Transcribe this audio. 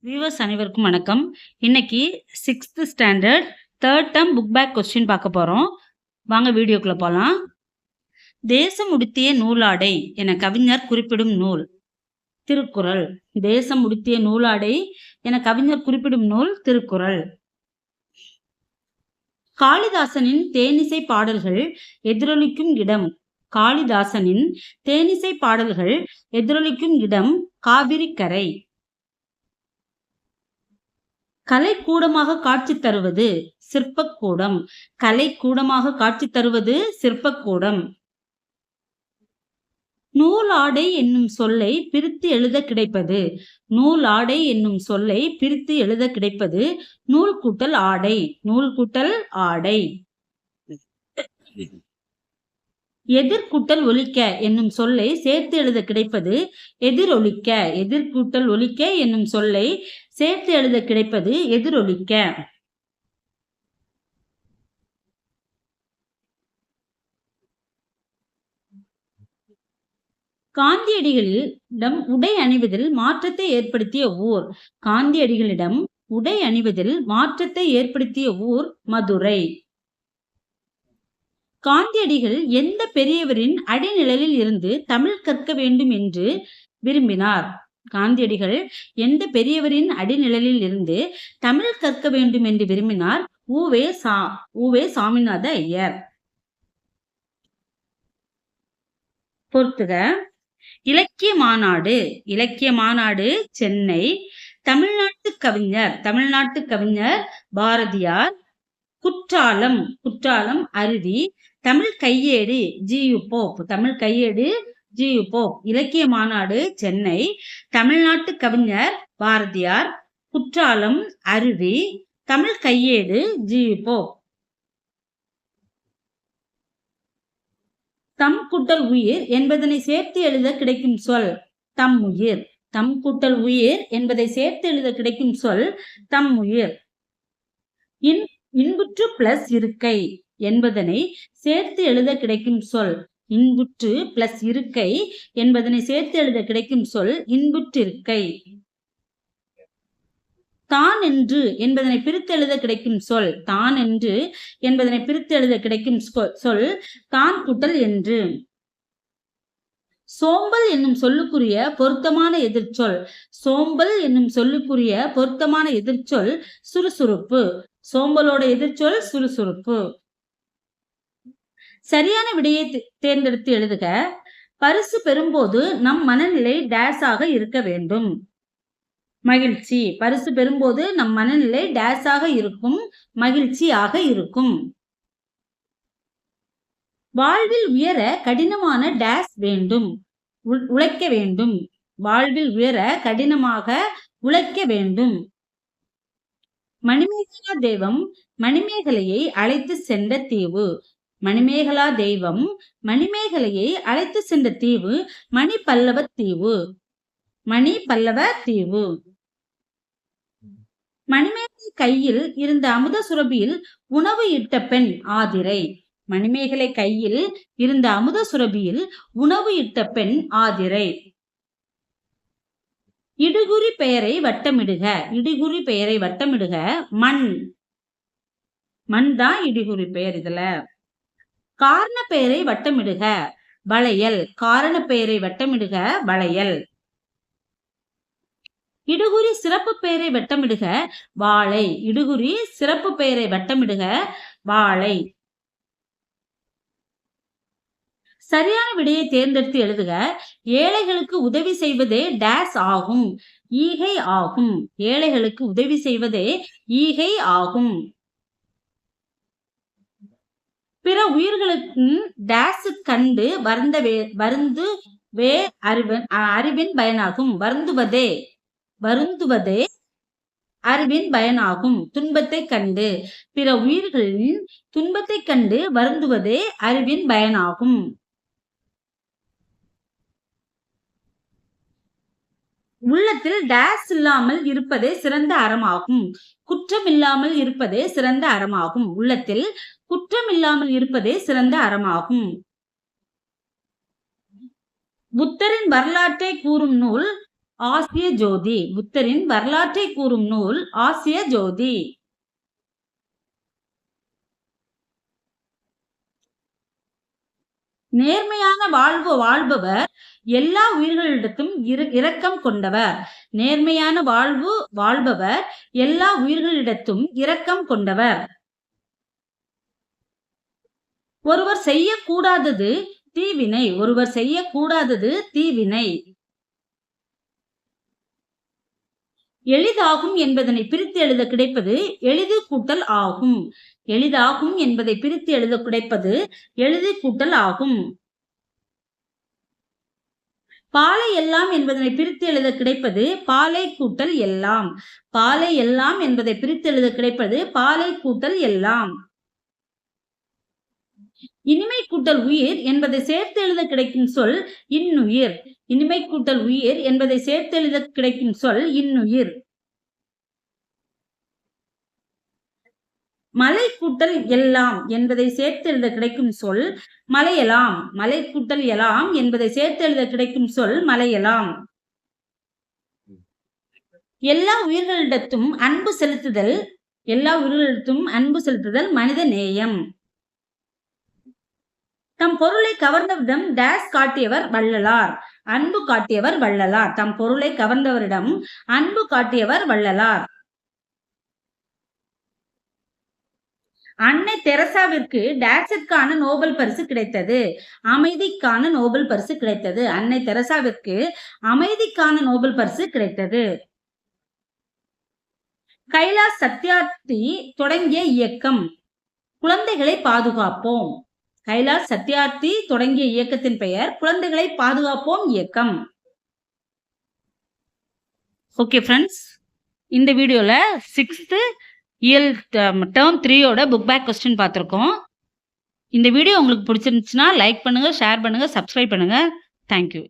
Viewers அனைவருக்கும் வணக்கம். இன்னைக்கு 6th standard 3rd term book back question பார்க்க போறோம். வாங்க வீடியோக்குள்ள போலாம். தேசம் உடுத்திய நூலாடை என கவிஞர் குறிப்பிடும் நூல் திருக்குறள். தேசம் உடுத்திய நூலாடை என கவிஞர் குறிப்பிடும் நூல் திருக்குறள். காளிதாசனின் தேனிசை பாடல்கள் எதிரொலிக்கும் இடம். காளிதாசனின் தேனிசை பாடல்கள் எதிரொலிக்கும் இடம் காவிரிக்கரை. கலைக்கூடமாக காட்சி தருவது சிற்பக்கூடம். கலைக்கூடமாக காட்சி தருவது சிற்பக்கூடம். நூலாடை என்னும் சொல்லை பிரித்து எழுத கிடைப்பது. நூலாடை என்னும் சொல்லை பிரித்து எழுத கிடைப்பது நூல் கூட்டல் ஆடை. நூல் கூட்டல் ஆடை. எதிர்கூட்டல் ஒலிக்க என்னும் சொல்லை சேர்த்து எழுத கிடைப்பது எதிரொலிக்க. எதிர்கூட்டல் ஒலிக்க என்னும் சொல்லை சேர்த்து எழுத கிடைப்பது எதிரொலிக்க. காந்தியடிகளிடம் உடை அணிவதில் மாற்றத்தை ஏற்படுத்திய ஊர். காந்தியடிகளிடம் உடை அணிவதில் மாற்றத்தை ஏற்படுத்திய ஊர் மதுரை. காந்தியடிகள் எந்த பெரியவரின் அடிநிழலில் இருந்து தமிழ் கற்க வேண்டும் என்று விரும்பினார். காந்தியடிகள் எந்த பெரியவரின் அடிநிழலில் இருந்து தமிழ் கற்க வேண்டும் என்று விரும்பினார். உவே சாமிநாத ஐயர். பொறுத்துக. இலக்கிய மாநாடு. இலக்கிய மாநாடு சென்னை. தமிழ்நாட்டு கவிஞர் பாரதியார். குற்றாலம். குற்றாலம் அருவி. தமிழ் கையேடு ஜி.யு. போப். தமிழ் கையேடு ஜி.யு. போப். இலக்கிய மாநாடு சென்னை. தமிழ்நாட்டு கவிஞர் பாரதியார். குற்றாலம் அருவி. தமிழ் கையேடு ஜி.யு. போப். தம் கூட்டல் உயிர் என்பதனை சேர்த்து எழுத கிடைக்கும் சொல் தம்முயிர். தம் கூட்டல் உயிர் என்பதை சேர்த்து எழுத கிடைக்கும் சொல் தம்முயிர். இன்புற்று பிளஸ் இருக்கை என்பதனை சேர்த்து எழுத கிடைக்கும் சொல் இன்புற்று பிளஸ் இருக்கை என்பதனை சேர்த்து எழுத கிடைக்கும் சொல் இன்புற்றிருக்கை. தான் என்று என்பதனை பிரித்து எழுத கிடைக்கும் சொல் தான் என்று என்பதனை பிரித்து எழுத கிடைக்கும் சொல் தான் கூட்டல் என்று. சோம்பல் என்னும் சொல்லுக்குரிய பொருத்தமான எதிர்ச்சொல். சோம்பல் என்னும் சொல்லுக்குரிய பொருத்தமான எதிர்ச்சொல் சுறுசுறுப்பு. சோம்பலோட எதிர்ச்சொல் சுறுசுறுப்பு. சரியான விடையை தேர்ந்தெடுத்து எழுதுக. பரிசு பெறும்போது நம் மனநிலை டேஸ் ஆக இருக்க வேண்டும். மகிழ்ச்சி. பரிசு பெறும்போது நம் மனநிலை டேஸ் ஆக இருக்கும். மகிழ்ச்சியாக இருக்கும். வாழ்வில் உயர கடினமான டேஸ் வேண்டும். உழைக்க வேண்டும். வாழ்வில் உயர கடினமாக உழைக்க வேண்டும். மணிமேகலா தெய்வம் மணிமேகலையை அழைத்து சென்ற தீவு. மணிமேகலா தெய்வம் மணிமேகலையை அழைத்து சென்ற தீவு மணிபல்லவ தீவு. மணிபல்லவ தீவு. மணிமேகலை கையில் இருந்த அமுத சுரபியில் உணவு இட்ட பெண் ஆதிரை. மணிமேகலை கையில் இருந்த அமுத சுரபியில் உணவு இட்ட பெண் ஆதிரை. இடுகுறி பெயரை வட்டமிடுக. இடுகுறி பெயரை வட்டமிடுக. மண். மண் தான் இடுகுறி பெயர். இதுல காரண பெயரை வட்டமிடுக. வளையல். காரண பெயரை வட்டமிடுக. வளையல். இடுகுறி சிறப்பு பெயரை வட்டமிடுக. வாழை. இடுகுறி சிறப்பு பெயரை வட்டமிடுக. வாழை. சரியான விடையை தேர்ந்தெடுத்து எழுதுக. ஏழைகளுக்கு உதவி செய்வதே டேஸ் ஆகும். ஈகை ஆகும். ஏழைகளுக்கு உதவி செய்வதே ஈகை ஆகும். பிற உயிர்களுக்கு டேஸ் கண்டு வருந்துவே அறிவின் பயனாகும். வருந்துவதே அறிவின் பயனாகும். துன்பத்தை கண்டு பிற உயிர்களின் துன்பத்தை கண்டு வருந்துவதே அறிவின் பயனாகும். உள்ளத்தில் டேஸ் இல்லாமல் இருப்பதே சிறந்த அறமாகும். குற்றம் இல்லாமல் இருப்பதே சிறந்த அறமாகும். உள்ளத்தில் குற்றம் இல்லாமல் இருப்பதே சிறந்த அறமாகும். புத்தரின் வரலாற்றை கூறும் நூல் ஆசிய ஜோதி. புத்தரின் வரலாற்றை கூறும் நூல் ஆசிய ஜோதி. நேர்மையான வாழ்வு வாழ்பவர் எல்லா உயிர்களிடத்தும் இரக்கம் கொண்டவர். நேர்மையான வாழ்வு வாழ்பவர் எல்லா உயிர்களிடத்தும் இரக்கம் கொண்டவர். ஒருவர் செய்யக்கூடாதது தீவினை. ஒருவர் செய்யக்கூடாதது தீவினை. எளிதாகும் என்பதனை பிரித்து எழுத கிடைப்பது எளிது கூட்டல் ஆகும். எளிதாகும் என்பதை பிரித்து எழுத கிடைப்பது எளிது கூட்டல் ஆகும். பாலை எல்லாம் என்பதனை பிரித்து எழுத கிடைப்பது பாலை கூட்டல் எல்லாம். பாலை எல்லாம் என்பதை பிரித்து எழுத கிடைப்பது பாலை கூட்டல் எல்லாம். இனிமை கூட்டல் உயிர் என்பதை சேர்த்து எழுத கிடைக்கும் சொல் இன்னுயிர். இனிமை கூட்டல் உயிர் என்பதை சேர்த்து எழுத கிடைக்கும் சொல் இன்னுயிர். மலை கூட்டல் எல்லாம் என்பதை சேர்த்து எழுத கிடைக்கும் சொல் மலையலாம். மலை கூட்டல் எலாம் என்பதை சேர்த்து எழுத கிடைக்கும் சொல் மலையலாம். எல்லா உயிர்களிடத்தும் அன்பு செலுத்துதல். எல்லா உயிர்களிடத்தும் அன்பு செலுத்துதல் மனித நேயம். தம் பொருளை கவர்ந்தவரிடம் டேஸ் காட்டியவர் வள்ளலார். அன்பு காட்டியவர் வள்ளலார். தம் பொருளை கவர்ந்தவரிடம் அன்பு காட்டியவர் வள்ளலார். அன்னை தெரசாவிற்கு டேஸிற்கான நோபல் பரிசு கிடைத்தது. அமைதிக்கான நோபல் பரிசு கிடைத்தது. அன்னை தெரசாவிற்கு அமைதிக்கான நோபல் பரிசு கிடைத்தது. கைலாஷ் சத்யார்த்தி தொடங்கிய இயக்கம் குழந்தைகளை பாதுகாப்போம். கைலாஷ் சத்யார்த்தி தொடங்கிய இயக்கத்தின் பெயர் குழந்தைகளை பாதுகாப்போம் இயக்கம். ஓகே ஃப்ரெண்ட்ஸ், இந்த வீடியோல 6th இயல் டேர்ம் 3யோட புக் பேக் கொஸ்டின் பார்த்துருக்கோம். இந்த வீடியோ உங்களுக்கு பிடிச்சிருந்துச்சுன்னா லைக் பண்ணுங்க, ஷேர் பண்ணுங்க, சப்ஸ்கிரைப் பண்ணுங்க. தேங்க்யூ.